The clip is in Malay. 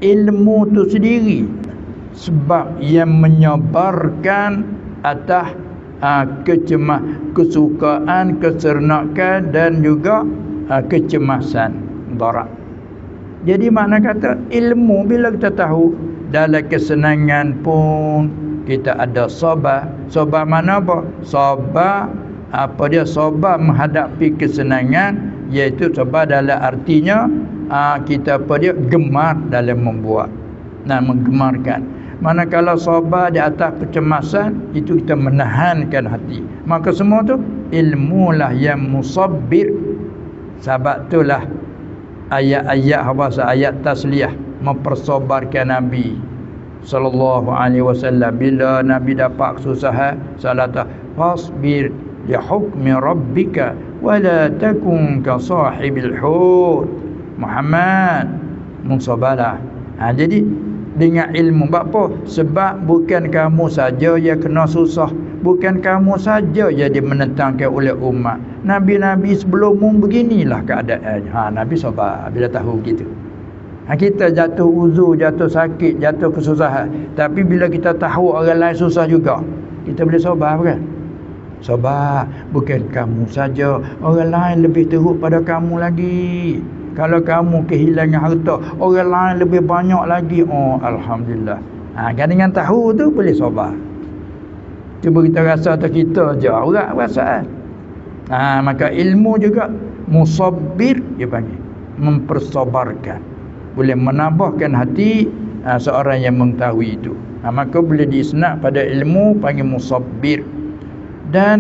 ilmu tu sendiri sebab yang menyabarkan atas kesukaan, kesernakan dan juga kecemasan darat. Jadi makna kata ilmu bila kita tahu dalam kesenangan pun kita ada sabar. Sabar mana apa? Sabar sabar menghadapi kesenangan, iaitu sabar dalam artinya kita gemar dalam membuat. Menggemarkan. Manakala sabar di atas kecemasan, itu kita menahankan hati. Maka semua tu ilmulah yang musabbir. Sebab itulah ayat-ayat bahasa ayat tasliyah mempersabarkan Nabi sallallahu alaihi wasallam. Bila Nabi dapat kesusahan, salata fasbir li hukmi rabbika wala takun ka sahibil hut. Muhammad mensabarlah. Jadi dengan ilmu apa? Sebab bukan kamu saja yang kena susah, bukan kamu saja yang dimenentangkan oleh umat. Nabi-nabi sebelummu beginilah keadaannya. Nabi sabar bila tahu gitu. Kita jatuh uzur, jatuh sakit, jatuh kesusahan, tapi bila kita tahu orang lain susah juga, kita boleh sabar kan? Sabar, bukan kamu saja, orang lain lebih teruk pada kamu lagi. Kalau kamu kehilangan harta, orang lain lebih banyak lagi. Oh, alhamdulillah. Kan dengan tahu tu boleh sabar. Cuba kita rasa atau kita je orang perasaan. Maka ilmu juga musabbir dia panggil, mempersabarkan. Boleh menambahkan hati seorang yang mengetahui itu. Maka boleh diisnad pada ilmu panggil musabbir. Dan